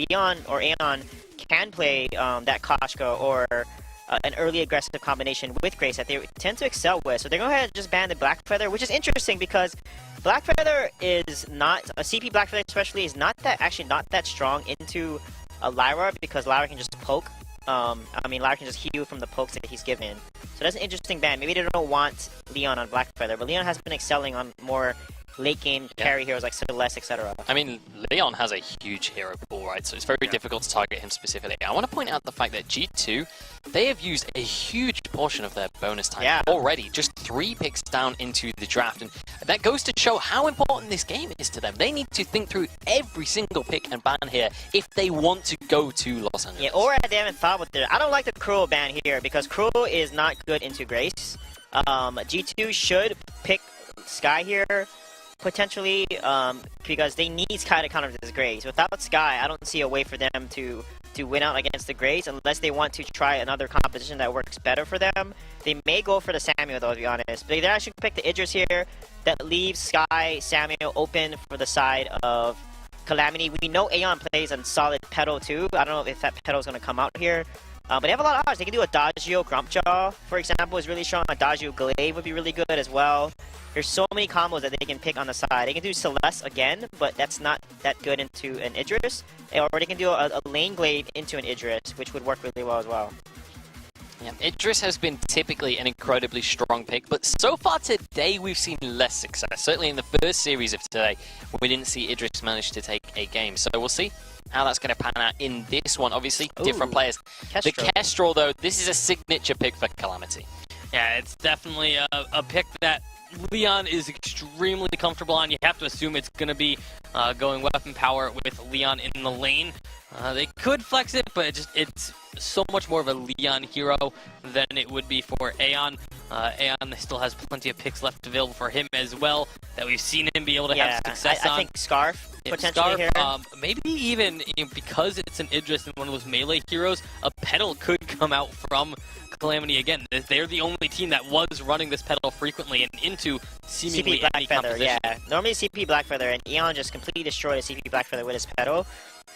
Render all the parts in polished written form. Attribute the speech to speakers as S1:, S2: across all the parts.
S1: Leon or Aeon can play that Koshka or an early aggressive combination with Grace that they tend to excel with. So they're going to go ahead and just ban the Black Feather, which is interesting because Black Feather is not, a CP Black Feather especially, is not that strong into a Lyra because Lyra can just poke. I mean, Lyra can just heal from the pokes that he's given. So that's an interesting ban. Maybe they don't want Leon on Black Feather, but Leon has been excelling on more late game carry heroes like Celeste, etc.
S2: I mean, Leon has a huge hero pool, right? So it's very difficult to target him specifically. I want to point out the fact that G2, they have used a huge portion of their bonus time already. Just 3 picks down into the draft. And that goes to show how important this game is to them. They need to think through every single pick and ban here if they want to go to Los Angeles.
S1: Yeah, or they haven't thought with it. I don't like the Cruel ban here because Cruel is not good into Grace. G2 should pick Sky here. Potentially, because they need Sky to counter this Grace. Without Sky, I don't see a way for them to win out against the Grace unless they want to try another composition that works better for them. They may go for the Samuel though, to be honest. But they actually pick the Idris here that leaves Sky, Samuel open for the side of Calamity. We know Aeon plays on solid Petal too. I don't know if that Petal is going to come out here. But they have a lot of odds. They can do a Dagio Grumpjaw, for example, is really strong. A Dagio Glaive would be really good as well. There's so many combos that they can pick on the side. They can do Celeste again, but that's not that good into an Idris. Or they can do a Lane Glaive into an Idris, which would work really well as well.
S2: Yeah, Idris has been typically an incredibly strong pick, but so far today we've seen less success. Certainly in the first series of today, we didn't see Idris manage to take a game. So we'll see how that's going to pan out in this one. Obviously, different players.
S1: Kestrel.
S2: The Kestrel, though, this is a signature pick for Calamity.
S3: Yeah, it's definitely a pick that Leon is extremely comfortable on. You have to assume it's going to be going weapon power with Leon in the lane. They could flex it, but it's so much more of a Leon hero than it would be for Aeon. Aeon still has plenty of picks left available for him as well that we've seen him be able to have success on.
S1: I think Scarf potentially
S3: Scarf,
S1: here.
S3: Maybe even because it's an Idris and one of those melee heroes, a Petal could come out from Calamity again. They're the only team that was running this Petal frequently and into seemingly
S1: CP
S3: any
S1: Black Feather,
S3: composition.
S1: yeah. Normally CP Black Feather, and Aeon just completely destroyed a CP Black Feather with his Petal.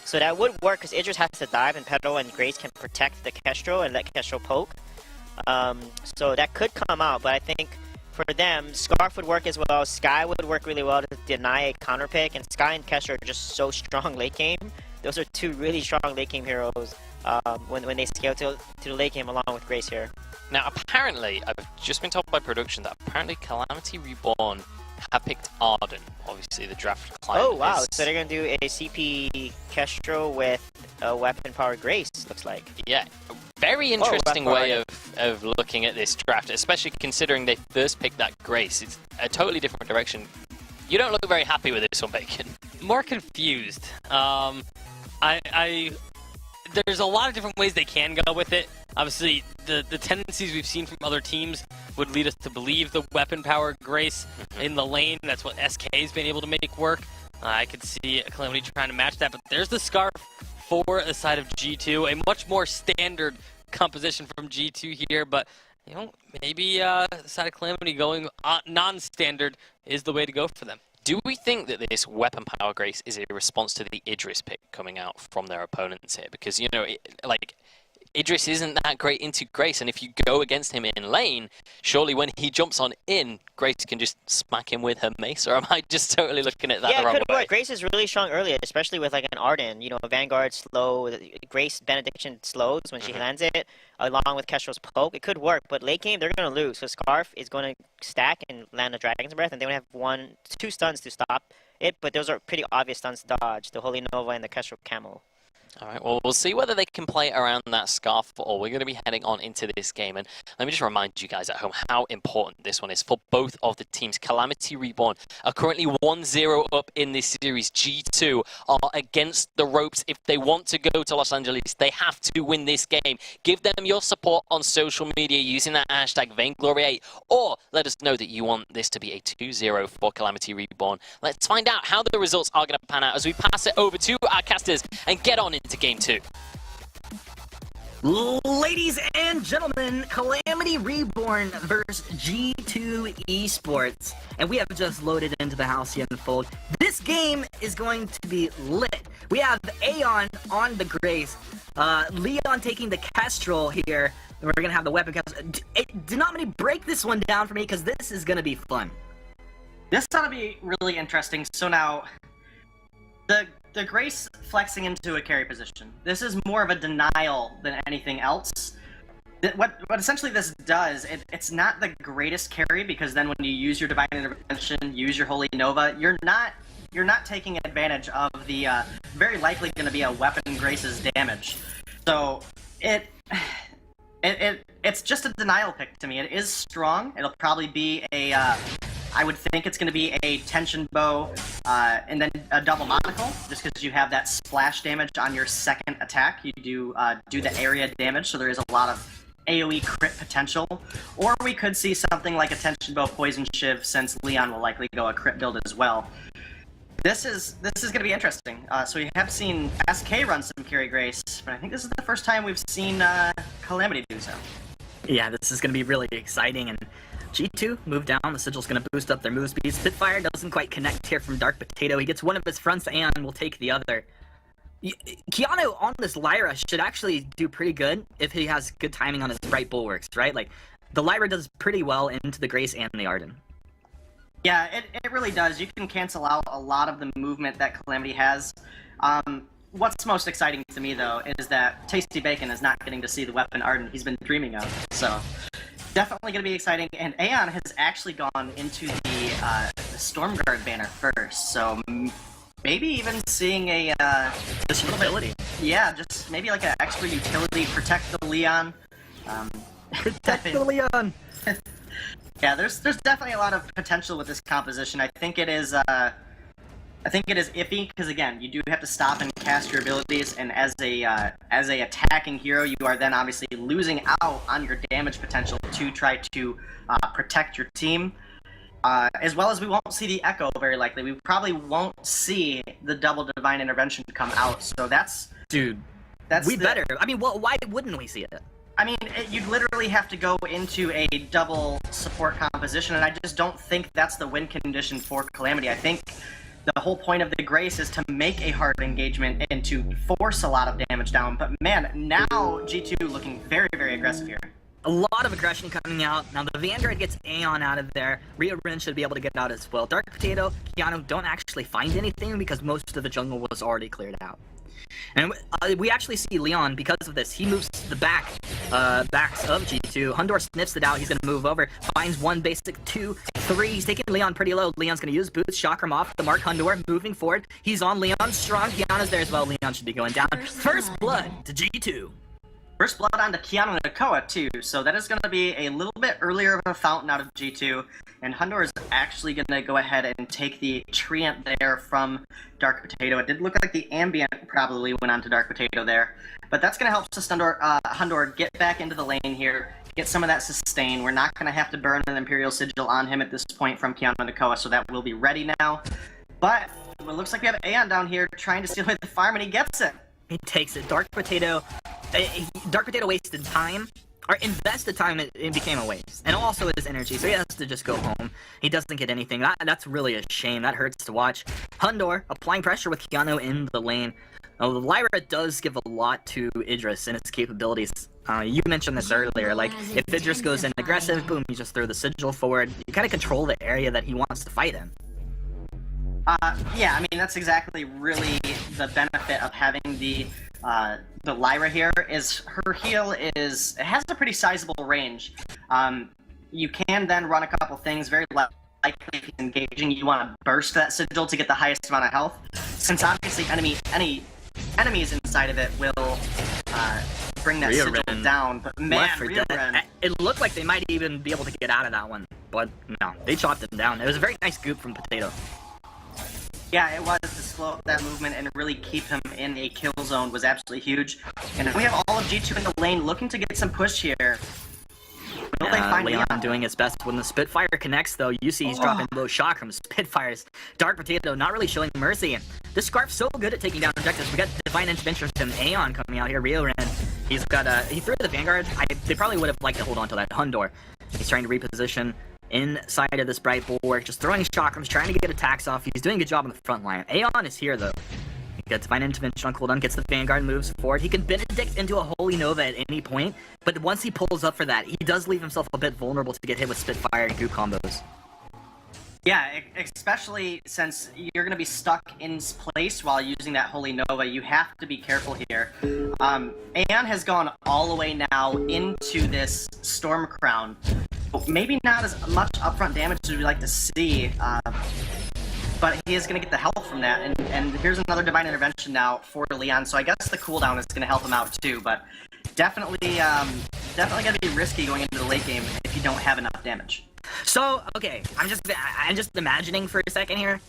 S1: So that would work because Idris has to dive, and Petal and Grace can protect the Kestrel and let Kestrel poke. So that could come out, but I think for them, Scarf would work as well. Sky would work really well to deny a counter pick, and Sky and Kestrel are just so strong late game. Those are 2 really strong late game heroes when they scale to the late game along with Grace here.
S2: Now, apparently, I've just been told by production that apparently Calamity Reborn have picked Arden, obviously the draft client.
S1: Oh, wow. So they're going to do a CP Kestrel with a weapon power Grace, looks like.
S2: Yeah. Very interesting way of looking at this draft, especially considering they first picked that Grace. It's a totally different direction. You don't look very happy with this one, Bacon.
S3: More confused. There's a lot of different ways they can go with it. Obviously, the tendencies we've seen from other teams would lead us to believe the weapon power Grace in the lane. That's what SK's been able to make work. I could see Calamity trying to match that, but there's the Scarf for the side of G2. A much more standard composition from G2 here, but you know, maybe the side of Calamity going non-standard is the way to go for them.
S2: Do we think that this weapon power Grace is a response to the Idris pick coming out from their opponents here? Because, you know, Idris isn't that great into Grace, and if you go against him in lane, surely when he jumps on in, Grace can just smack him with her mace, or am I just totally looking at that the wrong way?
S1: Work. Grace is really strong early, especially with like an Arden, you know, Vanguard slow, Grace Benediction slows when she lands it, along with Kestrel's poke. It could work, but late game, they're going to lose, so Scarf is going to stack and land a Dragon's Breath, and they would have 2 stuns to stop it, but those are pretty obvious stuns to dodge, the Holy Nova and the Kestrel Camel.
S2: All right, well, we'll see whether they can play around that Scarf or we're going to be heading on into this game. And let me just remind you guys at home how important this one is for both of the teams. Calamity Reborn are currently 1-0 up in this series. G2 are against the ropes. If they want to go to Los Angeles, they have to win this game. Give them your support on social media using that hashtag Vainglory8, or let us know that you want this to be a 2-0 for Calamity Reborn. Let's find out how the results are going to pan out as we pass it over to our casters and get on into Game 2.
S4: Ladies and gentlemen, Calamity Reborn versus G2 Esports. And we have just loaded into the house here in the fold. This game is going to be lit. We have Aeon on the Grace, Leon taking the Kestrel here. We're going to have the weapon Kestrel. Do not let me break this one down for me, because this is going to be fun.
S5: This ought to be really interesting. So now, the Grace flexing into a carry position. This is more of a denial than anything else. What essentially this does, it's not the greatest carry, because then when you use your Divine Intervention, use your Holy Nova, you're not taking advantage of the very likely going to be a weapon Grace's damage. So it's just a denial pick to me. It is strong. It'll probably be a I would think it's going to be a tension bow, and then a double monocle, just because you have that splash damage on your second attack. You do the area damage, so there is a lot of AoE crit potential. Or we could see something like a tension bow poison shiv, since Leon will likely go a crit build as well. This is going to be interesting. So we have seen SK run some carry Grace, but I think this is the first time we've seen Calamity do so.
S4: Yeah, this is going to be really exciting, and G2 move down, the Sigil's going to boost up their move speed. Spitfire doesn't quite connect here from Dark Potato. He gets one of his fronts and will take the other. Keanu on this Lyra should actually do pretty good if he has good timing on his right bulwarks, right? Like, the Lyra does pretty well into the Grace and the Arden.
S5: Yeah, it really does. You can cancel out a lot of the movement that Calamity has. What's most exciting to me, though, is that Tasty Bacon is not getting to see the weapon Arden he's been dreaming of. So, definitely going to be exciting. And Aeon has actually gone into the Stormguard banner first. So, maybe even seeing a
S4: Just utility.
S5: Yeah, just maybe like an extra utility, protect the Leon.
S4: Protect the Leon!
S5: Yeah, there's definitely a lot of potential with this composition. I think it is iffy, because again, you do have to stop and cast your abilities, and as a attacking hero, you are then obviously losing out on your damage potential to try to protect your team. As well as we won't see the Echo very likely. We probably won't see the double Divine Intervention come out. So that's...
S4: Dude, we better. I mean, well, why wouldn't we see it?
S5: I mean, you'd literally have to go into a double support composition, and I just don't think that's the win condition for Calamity. I think the whole point of the Grace is to make a hard engagement and to force a lot of damage down. But man, now G2 looking very, very aggressive here.
S4: A lot of aggression coming out. Now the Vanguard gets Aeon out of there. Reborn should be able to get out as well. Dark Potato, Keanu don't actually find anything because most of the jungle was already cleared out. And we actually see Leon, because of this, he moves to the backs of G2. Hundor sniffs it out, he's going to move over, finds one basic, 2, 3, he's taking Leon pretty low. Leon's going to use boots, chakram off the mark. Hundor moving forward, he's on Leon, strong, Kiana's there as well. Leon should be going down. First blood to G2.
S5: First blood onto Keanu and Nakoa too, so that is going to be a little bit earlier of a fountain out of G2, and Hundor is actually going to go ahead and take the Treant there from Dark Potato. It did look like the Ambient probably went onto Dark Potato there, but that's going to help Hundor get back into the lane here, get some of that sustain. We're not going to have to burn an Imperial Sigil on him at this point from Keanu and Nakoa, so that will be ready now. But it looks like we have Aeon down here trying to steal away the farm, and he gets it.
S4: He takes it. Dark Potato wasted time, or invested time, it became a waste. And also his energy, so he has to just go home. He doesn't get anything. That's really a shame. That hurts to watch. Hundor applying pressure with Keanu in the lane. The Lyra does give a lot to Idris and its capabilities. You mentioned this earlier, like, if Idris goes in aggressive, boom, you just throw the Sigil forward. You kind of control the area that he wants to fight in.
S5: Yeah, I mean, that's exactly really the benefit of having the Lyra here, is her heal it has a pretty sizable range. You can then run a couple things, very likely if he's engaging, you want to burst that Sigil to get the highest amount of health, since obviously any enemies inside of it will bring that Sigil down, but man,
S4: it looked like they might even be able to get out of that one, but no, they chopped him down. It was a very nice goop from Potato.
S5: Yeah, it was, to slow up that movement and really keep him in a kill zone was absolutely huge. And we have all of G2 in the lane looking to get some push here. Will they find
S4: Leon doing his best. When the Spitfire connects, though, you see he's dropping low shot from Spitfires. Dark Potato not really showing mercy. This Scarf's so good at taking down objectives. We got Divine Intervention from Aeon coming out here. Reborn He's got he threw the Vanguard. They probably would have liked to hold on to that Hundor. He's trying to reposition inside of this Bright Bulwark, just throwing chakrams, trying to get attacks off. He's doing a good job on the front line. Aeon is here though. He gets Divine Intervention on cooldown, gets the Vanguard, moves forward. He can Benedict into a Holy Nova at any point, but once he pulls up for that, he does leave himself a bit vulnerable to get hit with Spitfire and Goop combos.
S5: Yeah, especially since you're going to be stuck in place while using that Holy Nova. You have to be careful here. Aeon has gone all the way now into this Storm Crown. Maybe not as much upfront damage as we'd like to see, but he is going to get the help from that. And here's another Divine Intervention now for Leon, so I guess the cooldown is going to help him out too, but definitely going to be risky going into the late game if you don't have enough damage.
S4: So, okay, I'm just imagining for a second here.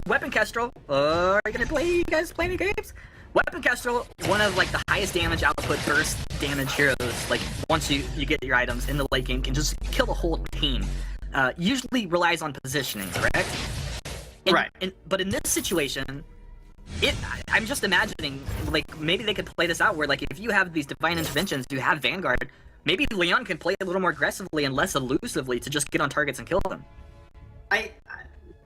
S4: Weapon Kestrel, are you guys play any games? Weapon Kestrel, one of like the highest damage output burst damage heroes, like once you get your items in the late game, can just kill the whole team. Usually relies on positioning, correct?
S5: Right.
S4: But in this situation, I'm just imagining, like, maybe they could play this out where, like, if you have these Divine Interventions, you have Vanguard, maybe Leon can play a little more aggressively and less elusively to just get on targets and kill them.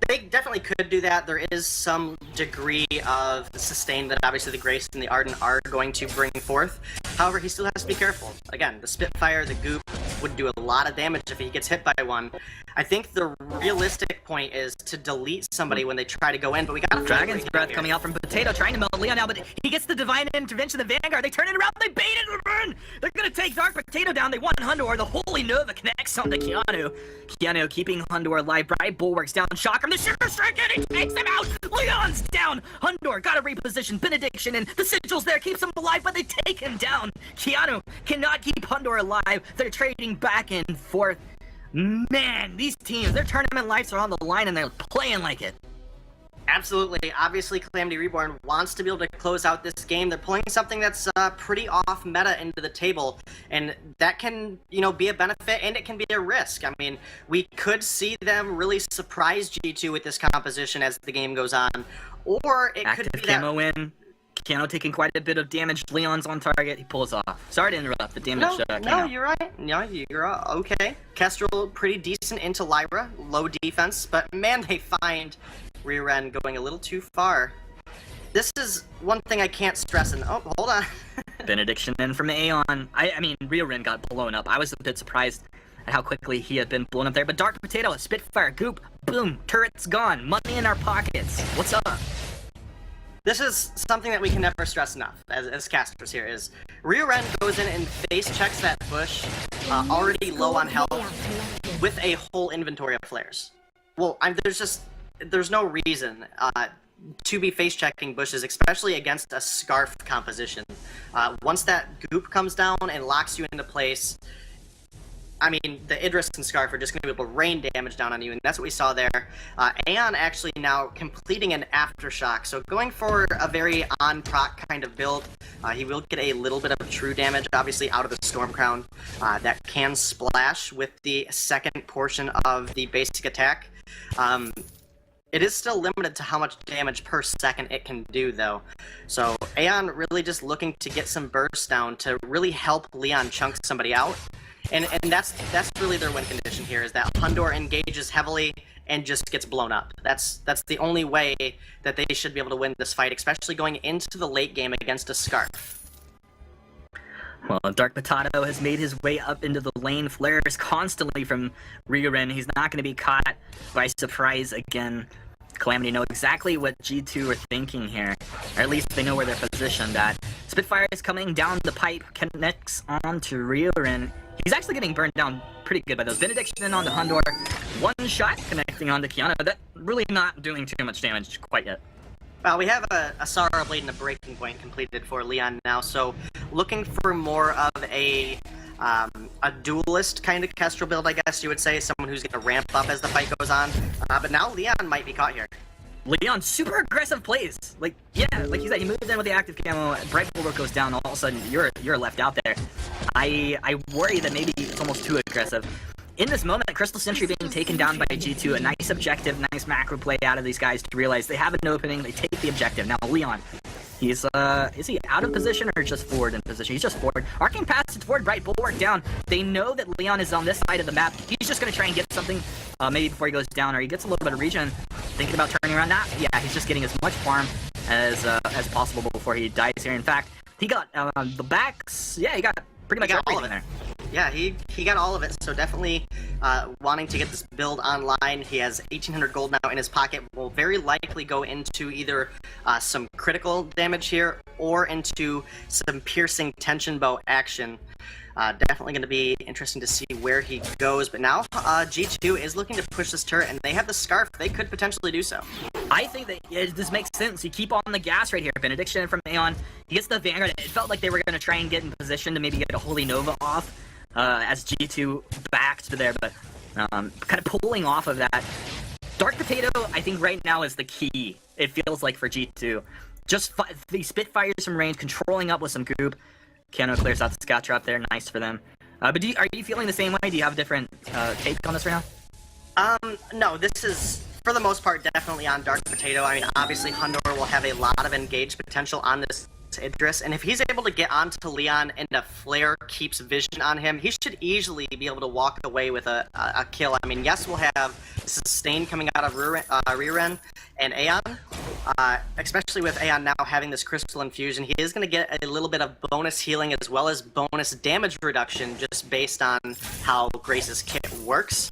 S5: They definitely could do that. There is some degree of sustain that obviously the Grace and the Arden are going to bring forth. However, he still has to be careful. Again, the Spitfire, the Goop would do a lot of damage if he gets hit by one. I think the realistic point is to delete somebody when they try to go in, but we got
S4: Dragon's Breath coming out from Potato, trying to melt Leon out, but he gets the Divine Intervention, the Vanguard, they turn it around, they bait it and run! They're gonna take Dark Potato down, they want Hundor, the Holy Nova connects on to Keanu. Keanu keeping Hundor alive, Bright Bulwark's down, Chakram, the Sugar Strike, and he takes him out! Leon's down! Hundor got a reposition, Benediction, and the Sigil's there, keeps him alive, but they take him down! Keanu cannot keep Hundor alive, they're trading back and forth. Man, these teams, their tournament lives are on the line and they're playing like it.
S5: Absolutely. Obviously, Calamity Reborn wants to be able to close out this game. They're playing something that's pretty off meta into the table, and that can, be a benefit and it can be a risk. I mean, we could see them really surprise G2 with this composition as the game goes on, or it
S4: Active
S5: could be
S4: camo in. Keanu taking quite a bit of damage. Leon's on target. He pulls off. Sorry to interrupt. The damage.
S5: No, you're right. No, you're okay. Kestrel pretty decent into Lyra, low defense, but man, they find rear end going a little too far. This is one thing I can't stress. And oh, hold on.
S4: Benediction in from Aeon. I mean, rear end got blown up. I was a bit surprised at how quickly he had been blown up there. But Dark Potato, Spitfire, Goop, boom, turret's gone. Money in our pockets. What's up?
S5: This is something that we can never stress enough as casters here, is rear end goes in and face checks that bush already low on health with a whole inventory of flares. Well, there's no reason to be face checking bushes, especially against a Scarf composition. Once that Goop comes down and locks you into place, I mean, the Idris and Scarf are just going to be able to rain damage down on you, and that's what we saw there. Aeon actually now completing an Aftershock, so going for a very on-proc kind of build. He will get a little bit of true damage, obviously, out of the Storm Crown. That can splash with the second portion of the basic attack. It is still limited to how much damage per second it can do, though. So Aeon really just looking to get some bursts down to really help Leon chunk somebody out. And that's really their win condition here, is that Hundor engages heavily and just gets blown up. That's the only way that they should be able to win this fight, especially going into the late game against a Scarf.
S4: Well, Dark Potato has made his way up into the lane, flares constantly from Ryurin. He's not going to be caught by surprise again. Calamity know exactly what G2 are thinking here, or at least they know where they're positioned at. Spitfire is coming down the pipe, connects onto Ryurin. He's actually getting burned down pretty good by those. Benediction onto Hundor. One shot connecting onto Keanu. That really not doing too much damage quite yet.
S5: Well, we have a Sorrow Blade and a Breaking Point completed for Leon now, so looking for more of a duelist kind of Kestrel build, I guess you would say, someone who's going to ramp up as the fight goes on. But now Leon might be caught here.
S4: Leon, super aggressive plays. Like you said, he moves in with the active camo, Bright Bulwark goes down, all of a sudden you're left out there. I worry that maybe it's almost too aggressive. In this moment, Crystal Sentry being taken down by G2, a nice objective, nice macro play out of these guys to realize they have an opening, they take the objective. Now Leon, He's, is he out of position or just forward in position? He's just forward. Arcane passage forward, right bulwark down. They know that Leon is on this side of the map. He's just gonna try and get something, maybe before he goes down, or he gets a little bit of regen. Thinking about turning around now. Yeah, he's just getting as much farm as possible before he dies here. In fact, he got, the backs, yeah, he got pretty much
S5: all of
S4: everything
S5: it
S4: there.
S5: Yeah, he got all of it, so definitely wanting to get this build online. He has 1,800 gold now in his pocket. Will very likely go into either some critical damage here or into some piercing tension bow action. Definitely going to be interesting to see where he goes, but now G2 is looking to push this turret, and they have the Scarf. They could potentially do so.
S4: I think that this makes sense. You keep on the gas right here. Benediction from Aeon. He gets the Vanguard. It felt like they were going to try and get in position to maybe get a Holy Nova off as G2 backed there, but kind of pulling off of that. Dark Potato, I think right now is the key, it feels like, for G2. Just the Spitfires from range, controlling up with some goop. Keanu clears out the scout trap there, nice for them. But are you feeling the same way? Do you have a different take on this right
S5: now? No, this is, for the most part, definitely on Dark Potato. I mean, obviously, Hundor will have a lot of engaged potential on this Idris, and if he's able to get onto Leon and a flare keeps vision on him, he should easily be able to walk away with a kill. I mean, yes, we'll have sustain coming out of Riren and Aeon, especially with Aeon now having this crystal infusion. He is going to get a little bit of bonus healing as well as bonus damage reduction just based on how Grace's kit works.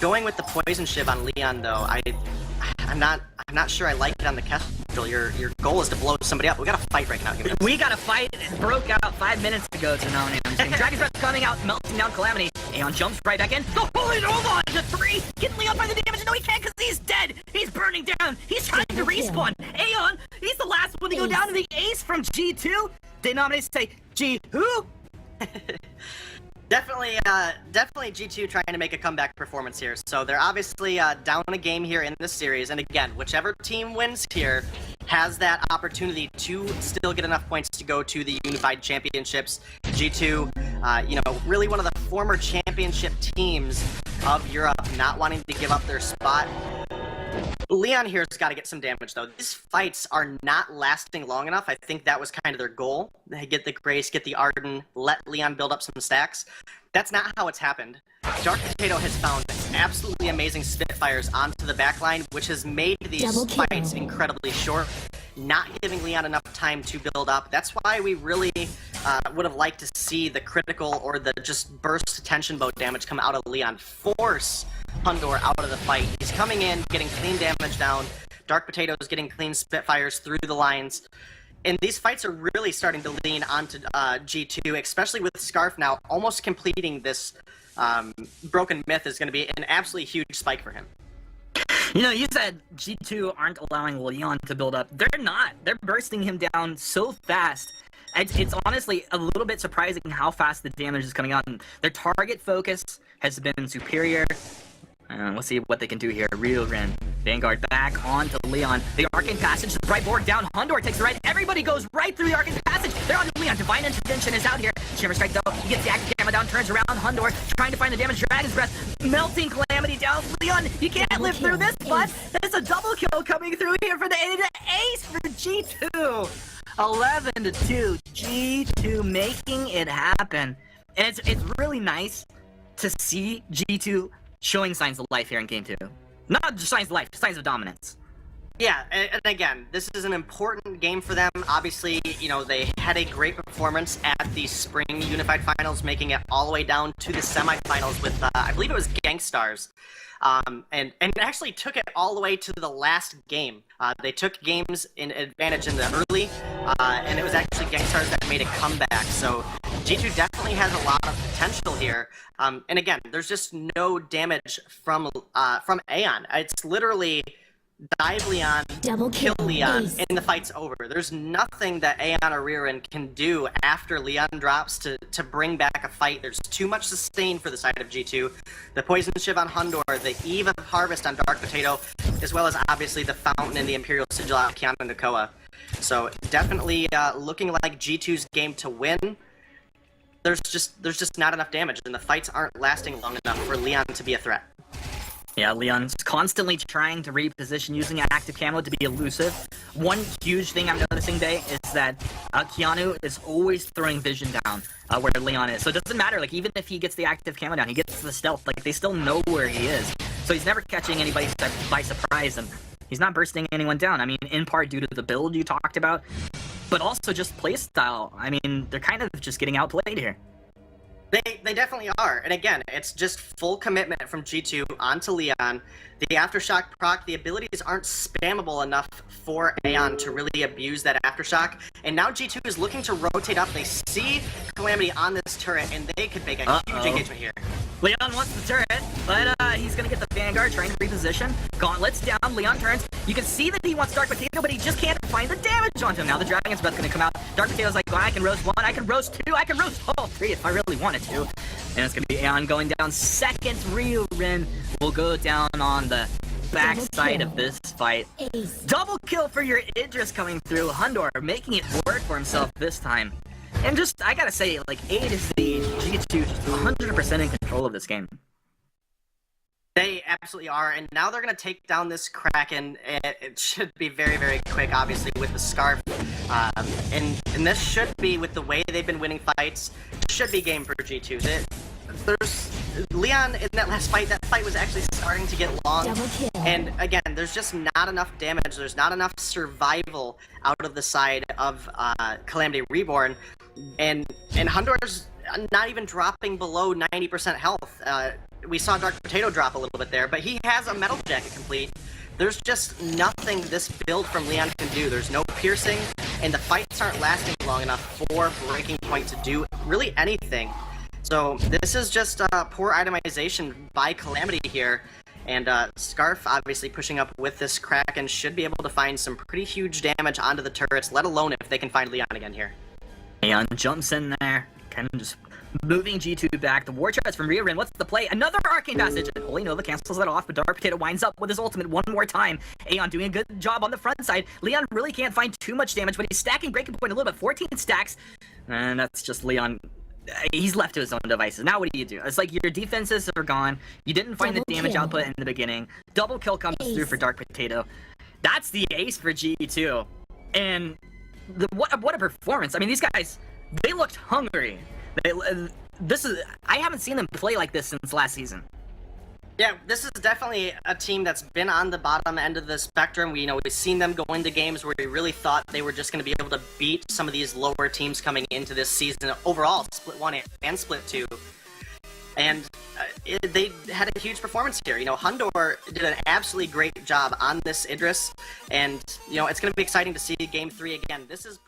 S5: Going with the poison shiv on Leon though, I'm not sure I like it on the Kestrel. Your goal is to blow somebody up. We gotta fight right now, humans.
S4: We gotta fight. It broke out 5 minutes ago to now. Dragon's Breath coming out, melting down Calamity. Aeon jumps right back in. The Holy Nova to 3! Getting Leon by the damage. No, he can't because he's dead. He's burning down. He's trying to respawn. Aeon, he's the last one to go down to the ace from G2. Denominators say, G who?
S5: Definitely G2 trying to make a comeback performance here. So they're obviously down a game here in this series, and again, whichever team wins here has that opportunity to still get enough points to go to the Unified Championships. G2, you know, really one of the former championship teams of Europe, not wanting to give up their spot. Leon here's got to get some damage, though. These fights are not lasting long enough. I think that was kind of their goal. They get the Grace, get the Arden, let Leon build up some stacks. That's not how it's happened. Dark Potato has found absolutely amazing Spitfires onto the backline, which has made these fights incredibly short, not giving Leon enough time to build up. That's why we really would have liked to see the critical or the just burst tension bow damage come out of Leon. Force Hundor out of the fight. He's coming in, getting clean damage down. Dark Potato is getting clean Spitfires through the lines. And these fights are really starting to lean onto G2, especially with Scarf now almost completing this Broken Myth is going to be an absolutely huge spike for him.
S4: You know, you said G2 aren't allowing Leon to build up. They're not. They're bursting him down so fast. It's honestly a little bit surprising how fast the damage is coming out. And their target focus has been superior. Let's see what they can do here. Real Ren. Vanguard back onto Leon. The Arcane Passage, the right board down. Hundor takes the right. Everybody goes right through the Arcane Passage. They're on Leon. Divine Intervention is out here. Shimmer Strike though. He gets the active gamma down, turns around. Hundor trying to find the damage. Dragon's Breath. Melting Calamity down. Leon, you can't live through this, but there's a double kill coming through here for the ace for G2. 11-2. G2 making it happen. And it's really nice to see G2 showing signs of life here in Game 2. Not just signs of life, signs of dominance.
S5: Yeah, and again, this is an important game for them. Obviously, you know, they had a great performance at the Spring Unified Finals, making it all the way down to the semifinals with, I believe it was Gangstars. And actually took it all the way to the last game. They took games in advantage in the early, and it was actually Gangstars that made a comeback. So G2 definitely has a lot of potential here. And again, there's just no damage from Aeon. It's literally dive Leon, kill Leon, and the fight's over. There's nothing that Aeon or Riren can do after Leon drops to bring back a fight. There's too much sustain for the side of G2. The Poison Shiv on Hundor, the Eve of Harvest on Dark Potato, as well as obviously the Fountain and the Imperial Sigil on Keanu and Nakoa. So definitely looking like G2's game to win. There's just not enough damage, and the fights aren't lasting long enough for Leon to be a threat.
S4: Yeah, Leon's constantly trying to reposition using active camo to be elusive. One huge thing I'm noticing today is that Keanu is always throwing vision down where Leon is. So it doesn't matter, like, even if he gets the active camo down, he gets the stealth, like, they still know where he is. So he's never catching anybody by surprise, and he's not bursting anyone down. I mean, in part due to the build you talked about, but also just playstyle. I mean, they're kind of just getting outplayed here.
S5: They definitely are, and again, it's just full commitment from G2 onto Leon. The Aftershock proc, the abilities aren't spammable enough for Aeon to really abuse that Aftershock, and now G2 is looking to rotate up. They see Calamity on this turret, and they could make a huge engagement here.
S4: Leon wants the turret, but he's gonna get the Vanguard, trying to reposition. Gauntlet's down, Leon turns. You can see that he wants Dark Potato, but he just can't find the damage onto him. Now the Dragon's Breath gonna come out. Dark Potato's like, well, I can roast one, I can roast two, I can roast all three if I really wanted to. And it's gonna be Aeon going down second. Rin will go down on the backside of this fight. Double kill for your Idris coming through. Hundor making it work for himself this time. And just, I gotta say, like, A to Z, G2 just 100% in control of this game.
S5: They absolutely are, and now they're going to take down this Kraken. It should be very, very quick, obviously, with the Scarf. And this should be, with the way they've been winning fights, should be game for G2. There's Leon in that last fight. That fight was actually starting to get long, and again, there's just not enough damage. There's not enough survival out of the side of Calamity Reborn, and Hundor's not even dropping below 90% health. We saw Dark Potato drop a little bit there, but he has a Metal Jacket complete. There's just nothing this build from Leon can do. There's no piercing, and the fights aren't lasting long enough for Breaking Point to do really anything. So this is just poor itemization by Calamity here, and Scarf obviously pushing up with this Kraken should be able to find some pretty huge damage onto the turrets, let alone if they can find Leon again here.
S4: Aeon jumps in there, kind of just moving G2 back. The War Chest from Rin. What's the play? Another Arcane Passage! And Holy Nova cancels that off, but Dark Potato winds up with his ultimate one more time. Aeon doing a good job on the front side. Leon really can't find too much damage, but he's stacking Breaking Point a little bit. 14 stacks. And that's just Leon. He's left to his own devices. Now what do you do? It's like your defenses are gone. You didn't find the damage output in the beginning. Double kill comes through for Dark Potato. That's the ace for G2. And what a performance. I mean, these guys, they looked hungry. I haven't seen them play like this since last season.
S5: Yeah, this is definitely a team that's been on the bottom end of the spectrum. We've seen them go into games where we really thought they were just going to be able to beat some of these lower teams coming into this season overall, Split 1 and Split 2. And they had a huge performance here. Hundor did an absolutely great job on this Idris, and it's going to be exciting to see Game 3 again. This is